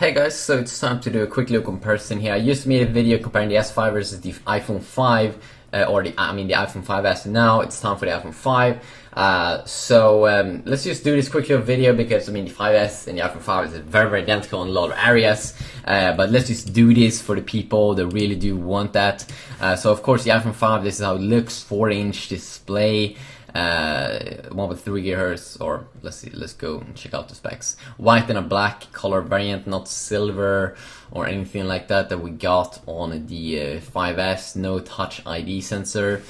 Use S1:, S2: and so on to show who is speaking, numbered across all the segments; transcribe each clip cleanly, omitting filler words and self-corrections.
S1: Hey guys, so it's time to do a quick little comparison here. I used to make a video comparing the S5 versus the iPhone 5, the iPhone 5s. Now it's time for the iPhone 5. Let's just do this quick little video because the 5s and the iPhone 5 is very identical in a lot of areas. But let's just do this for the people that really do want that. So of course the iPhone 5, this is how it looks, 4-inch display. One with 3 GHz, or let's go and check out the specs. White and a black color variant, not silver or anything like that we got on the 5S. No Touch ID sensor,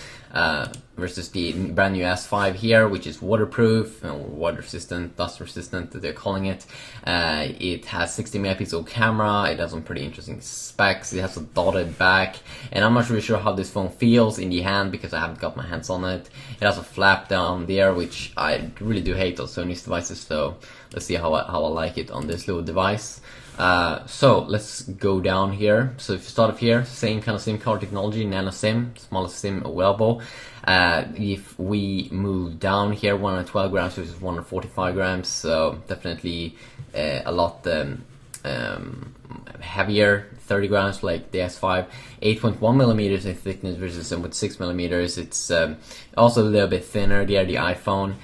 S1: versus the brand new S5 here, which is waterproof, water resistant, dust resistant they're calling it. It has 60 megapixel camera, it has some pretty interesting specs, it has a dotted back, and I'm not really sure how this phone feels in the hand because I haven't got my hands on it. It has a flap down there, which I really do hate on Sony's devices, so let's see how I like it on this little device. So let's go down here. So if you start off here, same kind of SIM card technology, nano SIM, smallest SIM available. If we move down here, 112 grams versus 145 grams, so definitely a lot heavier, 30 grams like the S5. 8.1 millimeters in thickness versus 7.6 millimeters. It's also a little bit thinner there, the iPhone.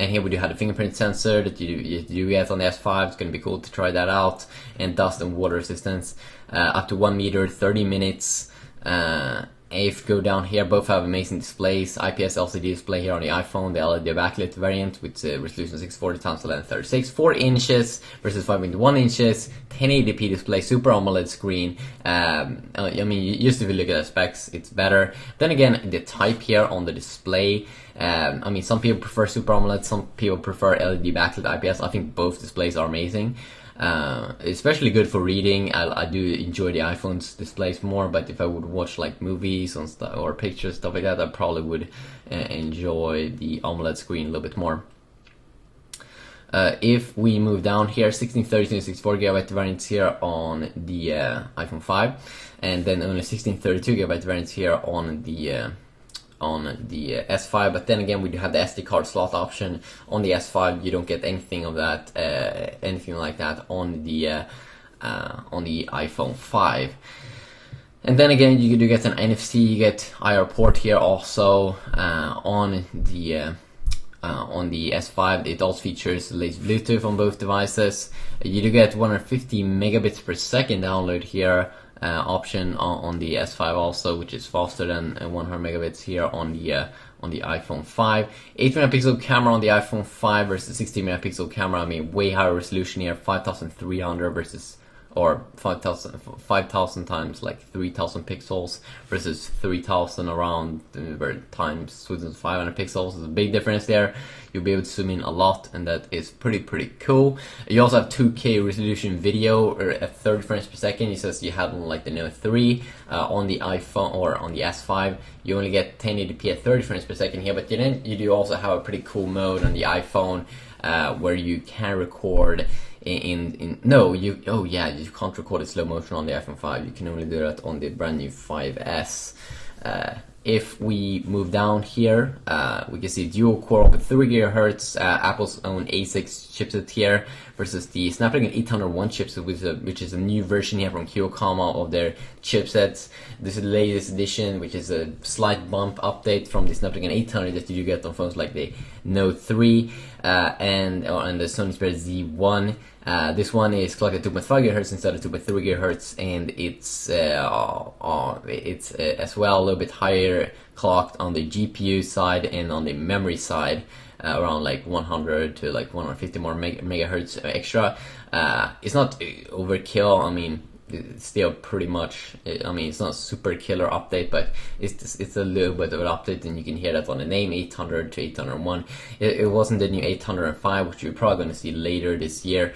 S1: And here we do have the fingerprint sensor that you get on the S5. It's going to be cool to try that out. And dust and water resistance. Up to 1 meter, 30 minutes. If you go down here, both have amazing displays. IPS LCD display here on the iPhone, the LED backlit variant with resolution 640 x 1136, 4 inches versus 5.1 inches, 1080p display, Super AMOLED screen. If you look at the specs, it's better. Then again, the type here on the display. Some people prefer Super AMOLED, some people prefer LED backlit IPS. I think both displays are amazing. Especially good for reading. I do enjoy the iPhone's displays more, but if I would watch like movies and stuff or pictures, stuff like that, I probably would enjoy the AMOLED screen a little bit more. If we move down here, 1632 and 64 GB variants here on the iPhone 5, and then only 1632 GB variants here on the S5, but then again we do have the SD card slot option on the S5. You don't get anything of that, anything like that on the iPhone 5. And then again, you do get an NFC, you get IR port here also on the S5. It also features latest Bluetooth on both devices. You do get 150 megabits per second download here. Option on the S5 also, which is faster than 100 megabits here on the iPhone 5. 8 megapixel camera on the iPhone 5 versus 16 megapixel camera. Way higher resolution here, 5300 versus, or 5000 times like 3000 pixels versus 3000 around times 2500 pixels. There's a big difference there. You'll be able to zoom in a lot, and that is pretty cool. You also have 2K resolution video, or at 30 frames per second. It says you have on like the Note 3 on the iPhone or on the S5. You only get 1080p at 30 frames per second here, but then you do also have a pretty cool mode on the iPhone where you can record you can't record in slow motion on the iPhone 5. You can only do that on the brand new 5S. If we move down here, we can see dual core with 3 GHz, Apple's own A6 chipset here versus the Snapdragon 801 chipset, which is a new version here from Qualcomm of their chipsets. This is the latest edition, which is a slight bump update from the Snapdragon 800 that you get on phones like the Note 3 and the Sony Xperia Z1. This one is clocked at 2.5 GHz instead of 2.3 GHz, and it's as well a little bit higher clocked on the GPU side and on the memory side, around like 100 to like 150 more megahertz extra. It's not overkill. It's still pretty much, it's not a super killer update, but it's a little bit of an update, and you can hear that on the name, 800 to 801. It wasn't the new 805, which you're probably going to see later this year,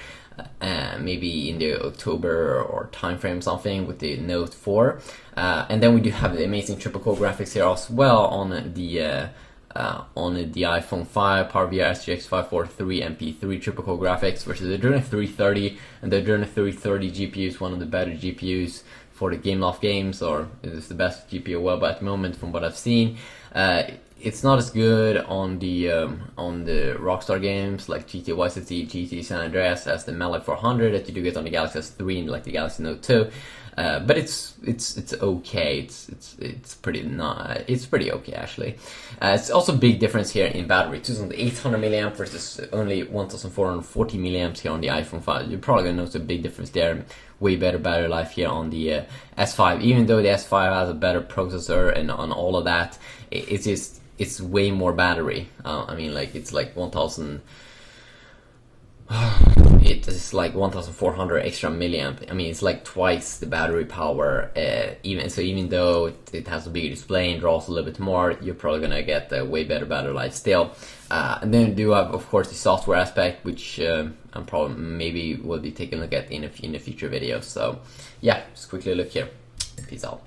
S1: maybe in the October or time frame something with the Note 4. And then we do have the amazing triple core graphics here as well on the iPhone 5, PowerVR SGX 543 MP3 triple core graphics versus the Adreno 330, and the Adreno 330 GPU is one of the better GPUs for the Gameloft games, or it's the best GPU available at the moment from what I've seen. it's not as good on the Rockstar games like GTA Vice City, GTA San Andreas as the Mali 400 that you do get on the Galaxy S3 and like the Galaxy Note 2. But it's okay. It's pretty okay actually. It's also a big difference here in battery. 2,800 milliamp versus only 1,440 milliamps here on the iPhone 5. You're probably gonna notice a big difference there. Way better battery life here on the S5. Even though the S5 has a better processor and on all of that, it's way more battery. I mean, like it's like 1,000. It is like 1,400 extra milliamp. I mean, it's like twice the battery power. Even though it has a bigger display and draws a little bit more, you're probably gonna get a way better battery life still. And then you do have, of course, the software aspect, which I'm probably maybe will be taking a look at in a future video. So yeah, just quickly look here. Peace out.